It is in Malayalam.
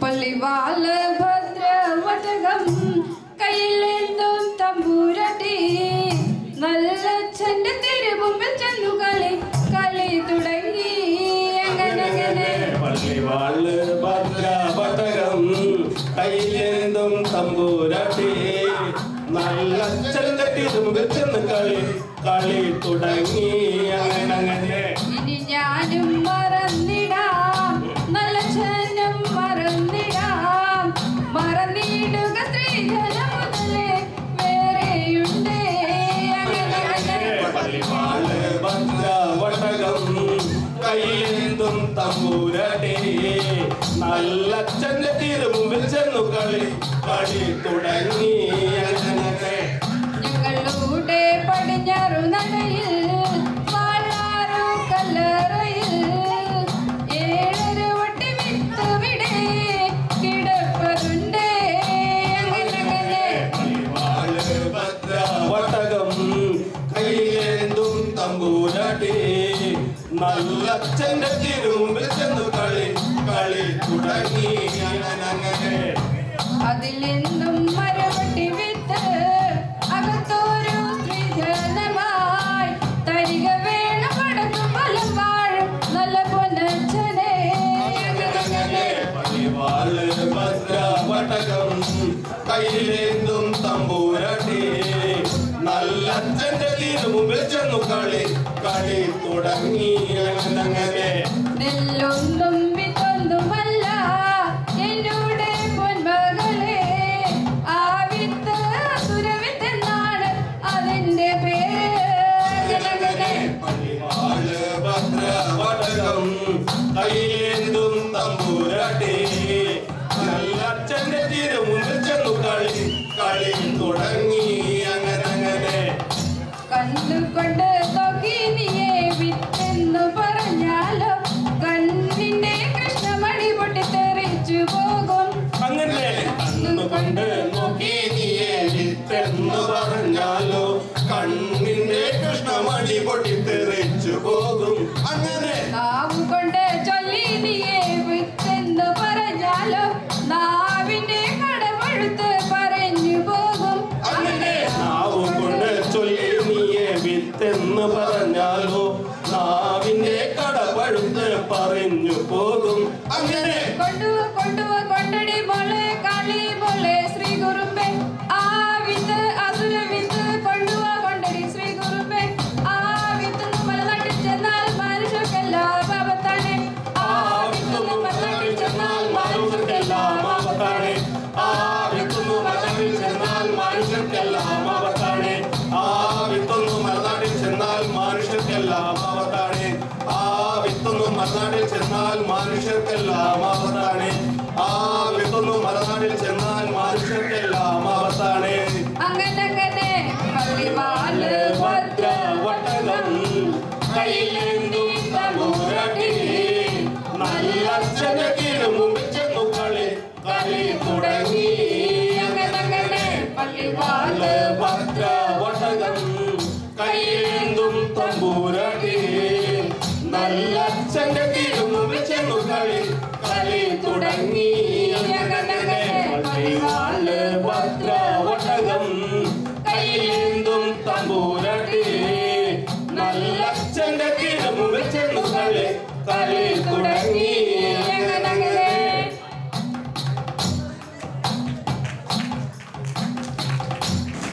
പള്ളിവാല് ഭദ്രവടകം കയ്യിലെന്തും തമ്പൂരട്ടി നല്ലച്ഛന്റെ തിരുമുമ്പിൽ ചെന്നു കളി തുടങ്ങി അങ്ങനെ പള്ളിവാല് ഭദ്രവടകം കയ്യിലെന്തും തമ്പൂരട്ടി നല്ലച്ഛന്റെ തിരുമുമ്പിൽ ചെന്ന് കളി തുടങ്ങി അങ്ങനെ ഇനി ഞാനും മറന്നിടാം നല്ലച്ഛനും മറന്നിടാം മറന്നിടുക സ്ത്രീധനം മുതലേ വേറെയുണ്ട് പള്ളിവാല് ഭദ്രവടകം കയ്യിലെന്തും തമ്പൂരട്ടി നല്ലച്ഛന്റെ തിരുമുമ്പിൽ ചെന്നു കളി തുടങ്ങി ഞങ്ങളുടെ പടിഞ്ഞാറു നടയിൽ വാഴാറു കല്ലറയിൽ 7 വട്ടി വിത്ത് വിടെ കിടപ്പതുണ്ട് പള്ളിവാല് ഭദ്രവടകം കയ്യിലെന്തും തമ്പൂരട്ടി നല്ലച്ഛന്റെ തിരുമുമ്പിൽ ചെന്നു കളി തുടങ്ങി അങ്ങനെ അതിലെന്നും മരവട്ടി വിത്ത് അകത്തോരു സ്ത്രീധനമായി തരിക വേണം പടക്കും ഫലം വാഴും നല്ല പൊന്നച്ഛനെ പള്ളിവാല് ഭദ്രവടകം കയ്യിലെന്തും തമ്പൂരട്ടി നല്ലച്ഛന്റെ തിരുമുമ്പിൽ ചെന്നു കളി തുടങ്ങി അങ്ങനെ നെല്ലൊന്നും വിത്തൊന്നുമല്ല എന്നോട് പൊൻമകളെ ആ വിത്ത് അസുരവിത്തെന്നാണ് അതിന്റെ പേര് പള്ളിവാല് ഭദ്രവടകം കയ്യിലെന്തും തമ്പൂരട്ടി നല്ലച്ഛന്റെ തിരുമുമ്പിൽ ചെന്നു കളി തുടങ്ങി അങ്ങനെ കണ്ണുകൊണ്ട് നോക്കി നീയെ വിത്തെന്നു പറഞ്ഞാലോ കണ്ണിന്റെ കൃഷ്ണമണി പൊട്ടിത്തെറിച്ചു പോകും അങ്ങനെ കണ്ണുകൊണ്ട് നോക്കി നീയെ വിത്തെന്നു പറഞ്ഞാലോ കണ്ണിന്റെ കൃഷ്ണമണി പൊട്ടിത്തെറിച്ചു പോകും അങ്ങനെ നാവ് കൊണ്ട് ചൊല്ലി നീയെ വിത്തെന്നു പറഞ്ഞാലോ നാവിന്റെ കടപഴുത്ത് പറഞ്ഞു പോകും അങ്ങനെ നാവ് കൊണ്ട് ചൊല്ലി നീയെ വിത്തെന്ന് പറഞ്ഞാലോ നാവിന്റെ കടപഴുത്ത് പറഞ്ഞു പോകും അങ്ങനെ കൊണ്ടടി മോളെ കളി മോളെ ശ്രീ കുറുമ്പെ ആ വിത്ത് അസുര വിത്ത് കൊണ്ടടി ശ്രീ കുറുമ്പെ ആ വിത്ത് മലനാട്ടിൽ ചെന്നാൽ മനുഷ്യർക്കെല്ലാം ആപത്താണ് ആ വിത്തൊന്നും മലനാട്ടിൽ ചെന്നാൽ മനുഷ്യർക്കെല്ലാം ആപത്താണ് ആ വിത്തൊന്നും മലനാട്ടിൽ ചെന്നാൽ മനുഷ്യർക്കെല്ലാം ആപത്താണ് ആ വിത്തൊന്നും മലനാട്ടിൽ ചെന്നാൽ മനുഷ്യർക്കെല്ലാം ആപത്താണ് ആ വിത്തൊന്നും മലനാട്ടിൽ ചെന്നാൽ മനുഷ്യർക്കെല്ലാം ആപത്താണ് ആ വിത്തൊന്നും മലനാട്ടിൽ ചെന്നാൽ മനുഷ്യർക്കെല്ലാം ആപത്താണ് അങ്ങനെ പള്ളിവാല് ഭദ്രവടകം കയ്യിലെന്തും തമ്പൂരട്ടി നല്ലച്ഛന്റെ തിരുമുമ്പിൽ ചെന്നു കളി തുടങ്ങി അങ്ങനെ പള്ളിവാല് ഭദ്രവടകം കയ്യിലെന്തും തമ്പൂരട്ടി നല്ലച്ഛന്റെ തിരുമുമ്പിൽ ചെന്നു കളി തുടങ്ങി